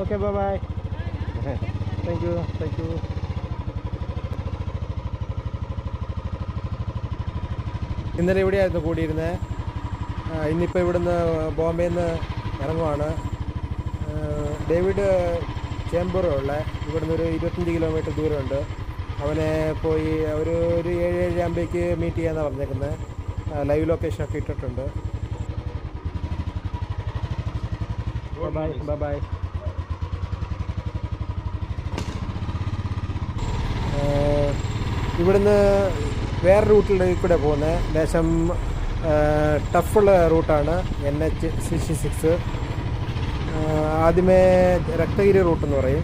Okay, bye-bye. Thank you. Thank you. ഇന്നലെ ഇവിടെയായിരുന്നു കൂടിയിരുന്നത്. ഇന്നിപ്പോൾ ഇവിടുന്ന് ബോംബെയിൽ നിന്ന് ഇറങ്ങുവാണ്. ഡേവിഡ് ചേംബറുള്ള ഇവിടുന്ന് ഒരു 25 കിലോമീറ്റർ ദൂരമുണ്ട്. അവനെ പോയി ഒരു 7-7 ആകുമ്പോഴേക്ക് മീറ്റ് ചെയ്യാമെന്നാണ് പറഞ്ഞേക്കുന്നത്. ലൈവ് ലൊക്കേഷനൊക്കെ ഇട്ടിട്ടുണ്ട്. Bye bye bye. ഇവിടുന്ന് വേറെ റൂട്ടിൽ കൂടെ പോകുന്നത്. ലേശം ടഫുള്ള റൂട്ടാണ്. NH66. ആദ്യമേ രത്നഗിരി റൂട്ടെന്ന് പറയും.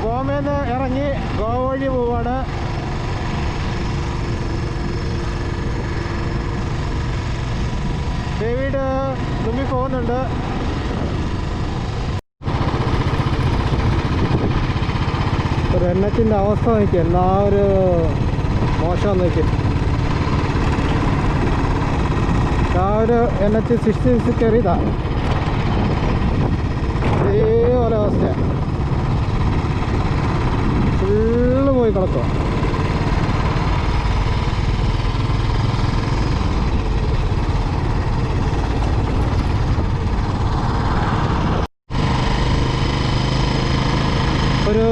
ബോംബെന്ന് ഇറങ്ങി ഗോവ വഴി പോവാണ്. ഡേവിഡ് തുമ്പി പോകുന്നുണ്ട്. ഒരു NHൻ്റെ അവസ്ഥ നോക്കി, എല്ലാവരും മോശം നോക്കി. എല്ലാവരും NH66 കയറിയതാണ്. ഇതേപോലെ അവസ്ഥയാണ്. ഫുള്ള് പോയി കിടക്കുക. ഒരു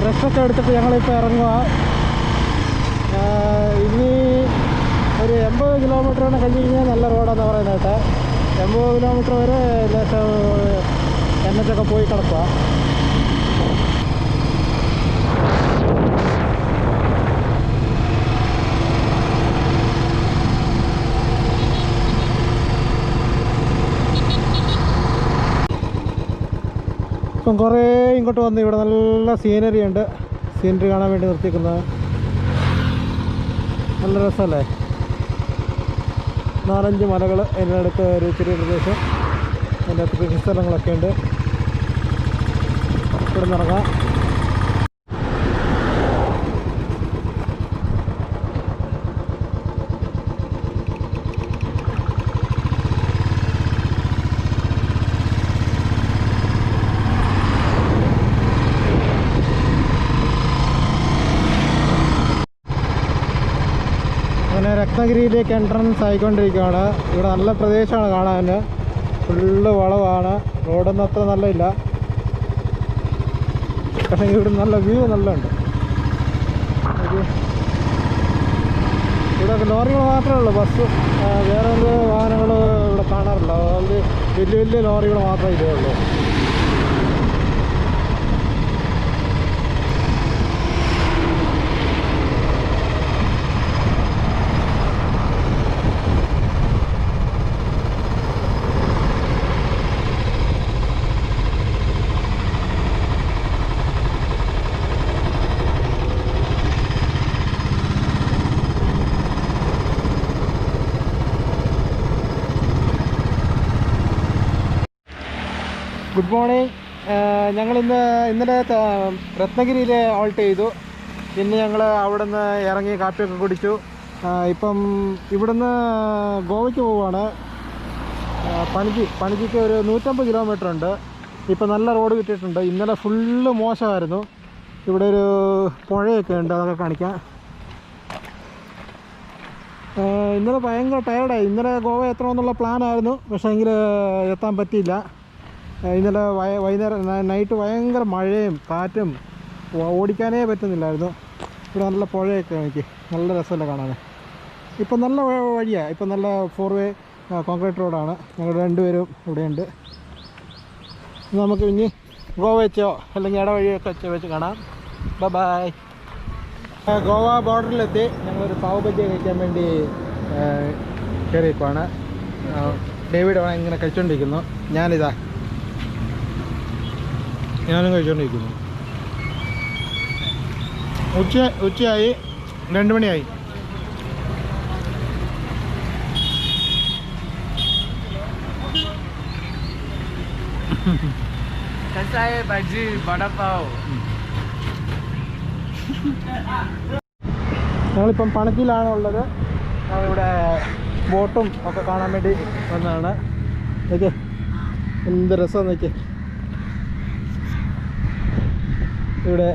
റെസ്റ്റൊക്കെ എടുത്തിട്ട് ഞങ്ങളിപ്പോൾ ഇറങ്ങുക. ഇനി ഒരു 80 കിലോമീറ്ററാണ് കഴിഞ്ഞ് കഴിഞ്ഞാൽ നല്ല റോഡാണെന്ന് പറയുന്നത് കേട്ടോ. 80 കിലോമീറ്റർ വരെ ലേശം NH പോയി കിടക്കുക. ഇപ്പം കുറേ ഇങ്ങോട്ട് വന്ന് ഇവിടെ നല്ല സീനറി ഉണ്ട്. സീനറി കാണാൻ വേണ്ടി നിർത്തിക്കുന്നത്. നല്ല രസമല്ലേ? 4-5 മലകൾ, അതിൻ്റെ അടുത്ത് ഒരു ചെറിയ പ്രദേശം, അതിൻ്റെ അകത്ത് കൃഷി സ്ഥലങ്ങളൊക്കെ ഉണ്ട്. ഇവിടെ നിന്നിറങ്ങാം. രത്നഗിരിയിലേക്ക് എൻട്രൻസ് ആയിക്കൊണ്ടിരിക്കുകയാണ്. ഇവിടെ നല്ല പ്രദേശമാണ് കാണാൻ. ഫുള്ള് വളവാണ്. റോഡൊന്നും അത്ര നല്ലയില്ല, പക്ഷേ ഇവിടെ നല്ല വ്യൂ നല്ലുണ്ട്. ഇവിടെ ലോറികൾ മാത്രമേ ഉള്ളൂ. ബസ് വേറെ ഒരു വാഹനങ്ങൾ ഇവിടെ കാണാറില്ല. അതുകൊണ്ട് വലിയ വലിയ ലോറികൾ മാത്രമേ ഇതേ ഉള്ളൂ. Good morning. ഇന്നലെ രത്നഗിരിയിൽ ഓൾട്ട് ചെയ്തു. പിന്നെ ഞങ്ങൾ അവിടെ നിന്ന് ഇറങ്ങി കാപ്പിയൊക്കെ കുടിച്ചു. ഇപ്പം ഇവിടുന്ന് ഗോവയ്ക്ക് പോവുകയാണ്. പണജിക്ക് ഒരു 150 കിലോമീറ്റർ ഉണ്ട്. ഇപ്പം നല്ല റോഡ് കിട്ടിയിട്ടുണ്ട്. ഇന്നലെ ഫുള്ള് മോശമായിരുന്നു. ഇവിടെ ഒരു പുഴയൊക്കെ ഉണ്ട്, അതൊക്കെ കാണിക്കാം. ഇന്നലെ ഭയങ്കര ടയർഡായി. ഇന്നലെ ഗോവ എത്തണമെന്നുള്ള പ്ലാനായിരുന്നു, പക്ഷേ എങ്കിൽ എത്താൻ പറ്റിയില്ല. ഇന്നലെ വൈകുന്നേരം നൈറ്റ് ഭയങ്കര മഴയും കാറ്റും, ഓടിക്കാനേ പറ്റുന്നില്ലായിരുന്നു. ഇവിടെ നല്ല പുഴയൊക്കെ എനിക്ക് നല്ല രസമല്ല കാണാൻ. ഇപ്പം നല്ല വഴിയാണ്. ഇപ്പം നല്ല 4-വേ കോൺക്രീറ്റ് റോഡാണ്. ഞങ്ങൾ രണ്ടുപേരും ഇവിടെയുണ്ട്. നമുക്ക് ഇനി ഗോവ വെച്ചോ അല്ലെങ്കിൽ ഇടവഴിയൊക്കെ വെച്ച് കാണാം. ബൈ. ഗോവ ബോർഡറിലെത്തി. ഞങ്ങളൊരു പാവ് ബജ്ജി കഴിക്കാൻ വേണ്ടി കയറിയേക്കുവാണ്. ഡേവിഡ് അവിടെ ഇങ്ങനെ കഴിച്ചുകൊണ്ടിരിക്കുന്നു. ഞാനും കഴിച്ചുകൊണ്ടിരിക്കുന്നു. ഉച്ചയായി, 2 മണിയായി. ബജ്ജി വടപ്പാവ്. ഞങ്ങളിപ്പം പണജിയിലാണ് ഉള്ളത്. ഇവിടെ ബോട്ടും ഒക്കെ കാണാൻ വേണ്ടി വന്നതാണ്. നോക്കി എന്ത് രസം. നോക്കി ഇവിടെ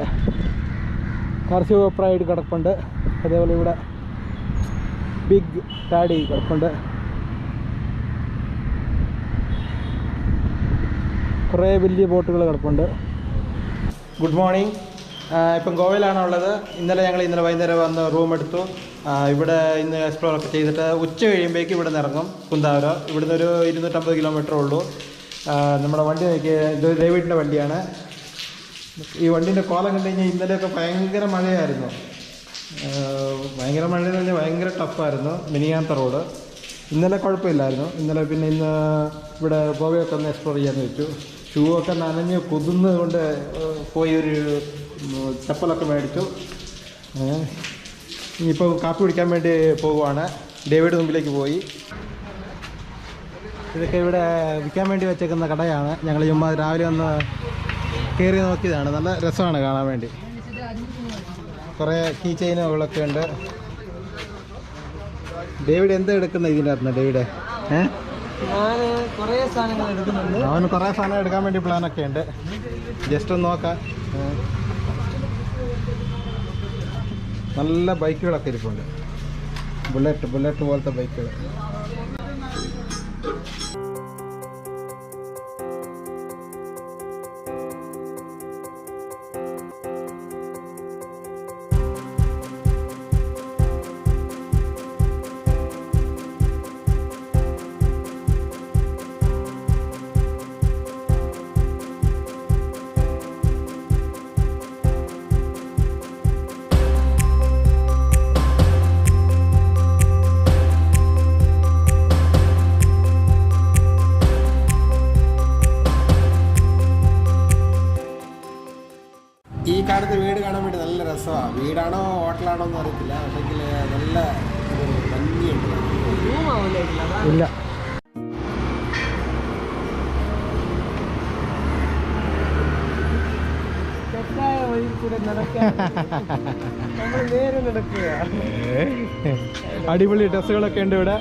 കർഷക പ്രൈഡ് കിടപ്പുണ്ട്. അതേപോലെ ഇവിടെ ബിഗ് ഡാഡി കിടപ്പുണ്ട്. കുറേ വലിയ ബോട്ടുകൾ കിടപ്പുണ്ട്. Good morning. ഇപ്പം ഗോവയിലാണുള്ളത്. ഇന്നലെ വൈകുന്നേരം വന്ന് റൂം എടുത്തു. ഇവിടെ ഇന്ന് എക്സ്പ്ലോറൊക്കെ ചെയ്തിട്ട് ഉച്ച കഴിയുമ്പോഴേക്കും ഇവിടെ നിന്ന് ഇറങ്ങും കുന്താപുര. ഇവിടുന്ന് ഒരു 250 കിലോമീറ്റർ ഉള്ളൂ. നമ്മുടെ വണ്ടി നോക്കി, ഇത് ഡേവിഡിൻ്റെ വണ്ടിയാണ്. ഈ വണ്ടീൻ്റെ കോലം കണ്ടു കഴിഞ്ഞാൽ ഇന്നലെയൊക്കെ ഭയങ്കര മഴയായിരുന്നു. ഭയങ്കര മഴയെന്ന് പറഞ്ഞാൽ ഭയങ്കര ടഫായിരുന്നു മിനിയാത്ത റോഡ്. ഇന്നലെ കുഴപ്പമില്ലായിരുന്നു. ഇന്ന് ഇവിടെ ഗോവയൊക്കെ ഒന്ന് എക്സ്പ്ലോർ ചെയ്യാമെന്ന് വെച്ചു. ഷൂ ഒക്കെ നനഞ്ഞ് കുതിർന്ന് കൊണ്ട് പോയി ഒരു ചപ്പലൊക്കെ മേടിച്ചു. ഇനിയിപ്പോൾ കാപ്പി കുടിക്കാൻ വേണ്ടി പോവുകയാണ്. ഡേവിഡ് മുമ്പിലേക്ക് പോയി. ഇതൊക്കെ ഇവിടെ വിൽക്കാൻ വേണ്ടി വെച്ചേക്കുന്ന കടയാണ്. ഞങ്ങൾ ചുമ്മാ രാവിലെ ഒന്ന് കയറി നോക്കിയതാണ്. നല്ല രസമാണ് കാണാൻ വേണ്ടി. കുറേ കീ ചെയിനുകളൊക്കെ ഉണ്ട്. ഡേവിഡ് എന്താ എടുക്കുന്നത് ഇതിൻ്റെ അകത്തുനിന്ന്? ഡേവിഡ് കുറേ സാധനങ്ങൾ എടുക്കുന്നുണ്ട്. അവന് കുറേ സാധനം എടുക്കാൻ വേണ്ടി പ്ലാനൊക്കെ ഉണ്ട്. ജസ്റ്റ് ഒന്ന് നോക്കാം. നല്ല ബൈക്കുകളൊക്കെ ഇരിപ്പുണ്ട്. ബുള്ളറ്റ് പോലത്തെ ബൈക്കുകൾ. ഈ കാലത്ത് വീട് കാണാൻ വേണ്ടി നല്ല രസമാണ്. വീടാണോ ഹോട്ടലാണോ എന്ന് അറിയത്തില്ല. പക്ഷെങ്കിൽ നല്ല ഭംഗിയുണ്ട്. ഇല്ല, അടിപൊളി ഡ്രസ്സുകളൊക്കെ ഉണ്ട് ഇവിടെ.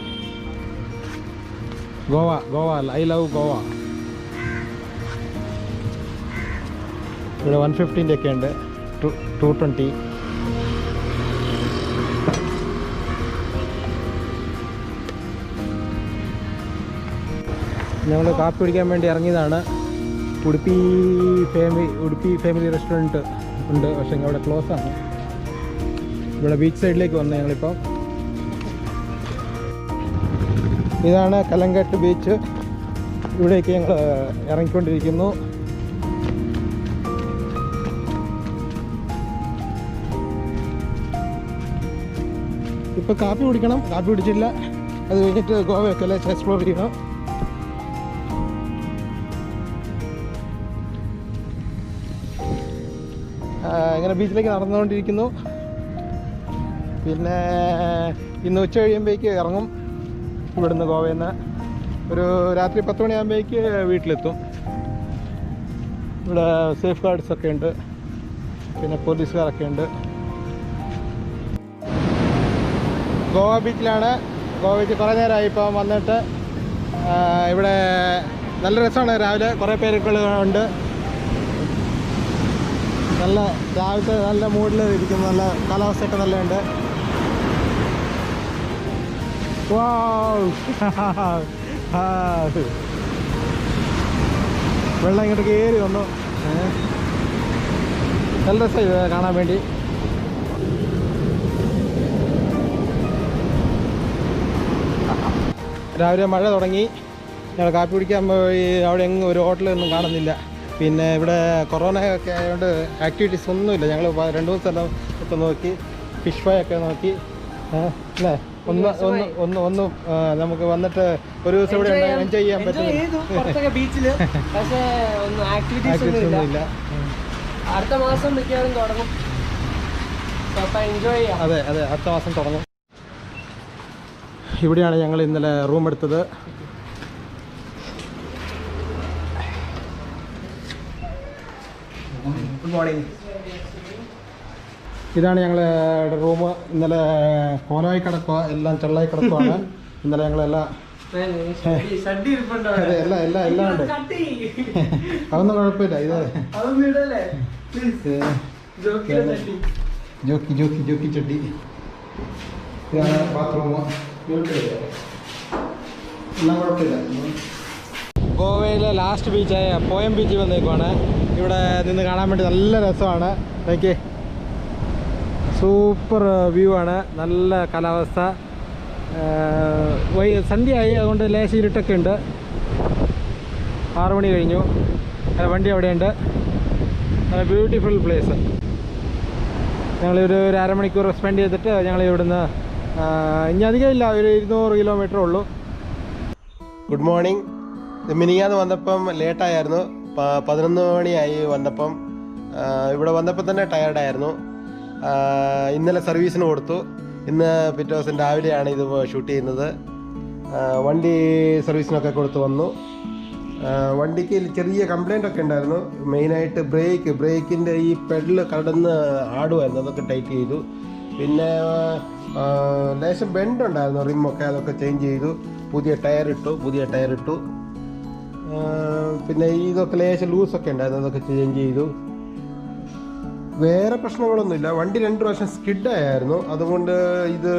Goa I love Goa. ഇവിടെ 150 ഒക്കെ ഉണ്ട്. 220. ഞങ്ങൾ കാപ്പി കുടിക്കാൻ വേണ്ടി ഇറങ്ങിയതാണ്. ഉടുപ്പി ഫാമിലി റെസ്റ്റോറൻറ്റ് ഉണ്ട്. പക്ഷേ അവിടെ ക്ലോസ് ആണ്. ഇവിടെ ബീച്ച് സൈഡിലേക്ക് വന്നു ഞങ്ങളിപ്പോൾ. ഇതാണ് കലങ്കട്ട് ബീച്ച്. ഇവിടേക്ക് ഞങ്ങൾ ഇറങ്ങിക്കൊണ്ടിരിക്കുന്നു. ഇപ്പോൾ കാപ്പി കുടിക്കണം. കാപ്പി കുടിച്ചില്ല. അത് കഴിഞ്ഞിട്ട് ഗോവയൊക്കെ അല്ലേ എക്സ്പ്ലോർ ചെയ്യണം. ഇങ്ങനെ ബീച്ചിലേക്ക് നടന്നുകൊണ്ടിരിക്കുന്നു. പിന്നെ ഇന്ന് ഉച്ച കഴിയുമ്പോഴേക്ക് ഇറങ്ങും ഇവിടുന്ന് ഗോവയിൽ നിന്ന്. ഒരു രാത്രി 10 മണിയാകുമ്പോഴേക്ക് വീട്ടിലെത്തും. ഇവിടെ സേഫ് ഗാർഡ്സൊക്കെ ഉണ്ട്. പിന്നെ പോലീസുകാരൊക്കെ ഉണ്ട്. ഗോവ ബീച്ചിലാണ്. ഗോവ ബീച്ച് കുറേ നേരമായി ഇപ്പം വന്നിട്ട്. ഇവിടെ നല്ല രസമാണ്. രാവിലെ കുറേ പേരൊക്കെ ഉണ്ട്. നല്ല രാവിലത്തെ നല്ല മൂഡിൽ ഇരിക്കുന്നു. നല്ല കാലാവസ്ഥയൊക്കെ നല്ല ഉണ്ട്. വെള്ളം ഇങ്ങോട്ട് കയറി വന്നു. നല്ല രസമായി കാണാൻ വേണ്ടി. രാവിലെ മഴ തുടങ്ങി. ഞങ്ങൾ കാപ്പി കുടിക്കാൻ പോയി. അവിടെ എങ്ങും ഒരു ഹോട്ടലൊന്നും കാണുന്നില്ല. പിന്നെ ഇവിടെ കൊറോണ ഒക്കെ ആയതുകൊണ്ട് ആക്ടിവിറ്റീസ് ഒന്നുമില്ല. ഞങ്ങൾ 2-3 സ്ഥലം ഒക്കെ നോക്കി. ഫിഷ് ഫ്രൈ ഒക്കെ നോക്കി. അല്ലേ ഒന്നും നമുക്ക് വന്നിട്ട് ഒരു ദിവസം ഇവിടെ എൻജോയ് ചെയ്യാൻ പറ്റും. ബീച്ചിൽ പക്ഷേ ഒന്നും ആക്ടിവിറ്റീസ് ഒന്നുമില്ല. അടുത്ത മാസം മിക്കവാറും തുടങ്ങും. എൻജോയ് ചെയ്യാം. അതെ അടുത്ത മാസം തുടങ്ങും. ഇവിടെയാണ് ഞങ്ങൾ ഇന്നലെ റൂം എടുത്തത്. Good morning. ഇതാണ് ഞങ്ങളുടെ റൂം. ഇന്നലെ കോലായി കിടക്കുക, എല്ലാം ചെള്ളായി കിടക്കുവാണ്. ഇന്നലെ ഞങ്ങളെല്ലാം എല്ലാം ഉണ്ട്. അതൊന്നും കുഴപ്പമില്ല. ജോക്കി ചട്ടി. ഇതാണ് ബാത്റൂം. എല്ലാം കുഴപ്പമില്ല. ഗോവയിലെ ലാസ്റ്റ് ബീച്ചായ പോയം ബീച്ചിൽ വന്നേക്കുവാണ്. ഇവിടെ നിന്ന് കാണാൻ വേണ്ടി നല്ല രസമാണ്. നോക്കിയേ, സൂപ്പർ വ്യൂ ആണ്. നല്ല കാലാവസ്ഥ. സന്ധ്യയായി, അതുകൊണ്ട് ലേശം ഇരുട്ടൊക്കെ ഉണ്ട്. 6 മണി കഴിഞ്ഞു. വണ്ടി അവിടെയുണ്ട്. നല്ല ബ്യൂട്ടിഫുൾ പ്ലേസ്. ഞങ്ങളൊരു അരമണിക്കൂർ സ്പെൻഡ് ചെയ്തിട്ട് ഞങ്ങൾ ഇവിടുന്ന് ഇനി അധികമില്ല, ഒരു 200 കിലോമീറ്റർ ഉള്ളൂ. Good morning. മിനിങ്ങാന്ന് വന്നപ്പം ലേറ്റായിരുന്നു. 11 മണിയായി വന്നപ്പം. ഇവിടെ വന്നപ്പോൾ തന്നെ ടയർഡായിരുന്നു. ഇന്നലെ സർവീസിന് കൊടുത്തു. ഇന്ന് പിറ്റേ ദിവസം രാവിലെയാണ് ഇത് ഷൂട്ട് ചെയ്യുന്നത്. വണ്ടി സർവീസിനൊക്കെ കൊടുത്ത് വന്നു. വണ്ടിക്ക് ചെറിയ കംപ്ലൈൻ്റ് ഒക്കെ ഉണ്ടായിരുന്നു. മെയിനായിട്ട് ബ്രേക്കിൻ്റെ ഈ പെഡൽ കടന്ന് ആടുമായിരുന്നു. അതൊക്കെ ടൈറ്റ് ചെയ്തു. പിന്നെ ലേശം ബെൻഡ് ഉണ്ടായിരുന്നു റിമ്മൊക്കെ, അതൊക്കെ ചേഞ്ച് ചെയ്തു. പുതിയ ടയർ ഇട്ടു. പിന്നെ ഇതൊക്കെ ലേശം ലൂസൊക്കെ ഉണ്ടായിരുന്നു, അതൊക്കെ ചേഞ്ച് ചെയ്തു. വേറെ പ്രശ്നങ്ങളൊന്നുമില്ല. വണ്ടി 2 പ്രാവശ്യം സ്കിഡായിരുന്നു, അതുകൊണ്ട് ഇത്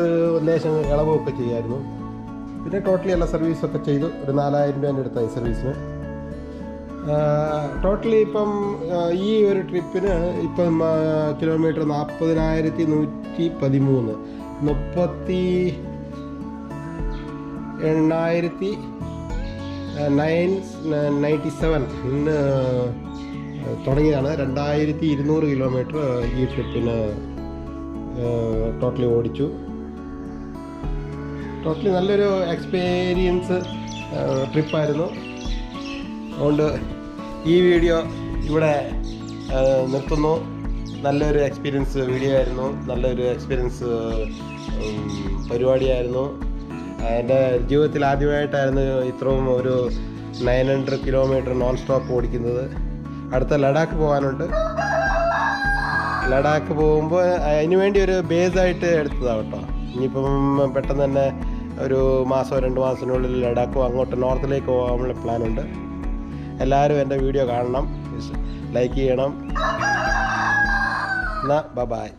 ലേശം ഇളവൊക്കെ ചെയ്യായിരുന്നു. പിന്നെ ടോട്ടലി എല്ലാ സർവീസൊക്കെ ചെയ്തു. ഒരു 4000 രൂപേൻ്റെ അടുത്തായി സർവീസിന്. ടോട്ടലി ഇപ്പം ഈ ഒരു ട്രിപ്പിന് ഇപ്പം കിലോമീറ്റർ 40,113, 38,997 തുടങ്ങിയതാണ്. 2200 കിലോമീറ്റർ ഈ ട്രിപ്പിന് ടോട്ടലി ഓടിച്ചു. ടോട്ടലി നല്ലൊരു എക്സ്പീരിയൻസ് ട്രിപ്പായിരുന്നു. അതുകൊണ്ട് ഈ വീഡിയോ ഇവിടെ നിർത്തുന്നു. നല്ലൊരു എക്സ്പീരിയൻസ് വീഡിയോ ആയിരുന്നു. നല്ലൊരു എക്സ്പീരിയൻസ് പരിപാടിയായിരുന്നു. എൻ്റെ ജീവിതത്തിൽ ആദ്യമായിട്ടായിരുന്നു ഇത്രയും ഒരു 900 കിലോമീറ്റർ നോൺ സ്റ്റോപ്പ് ഓടിക്കുന്നത്. അടുത്ത ലഡാക്ക് പോകാനുണ്ട്. ലഡാക്ക് പോകുമ്പോൾ അതിനുവേണ്ടി ഒരു ബേസായിട്ട് എടുത്തതാണ് കേട്ടോ. ഇനിയിപ്പം പെട്ടെന്ന് തന്നെ ഒരു 1 മാസം 2 മാസത്തിനുള്ളിൽ ലഡാക്കോ അങ്ങോട്ട് നോർത്തിലേക്ക് പോകാനുള്ള പ്ലാനുണ്ട്. എല്ലാവരും എൻ്റെ വീഡിയോ കാണണം, ലൈക്ക് ചെയ്യണം. എന്നാൽ ബൈ.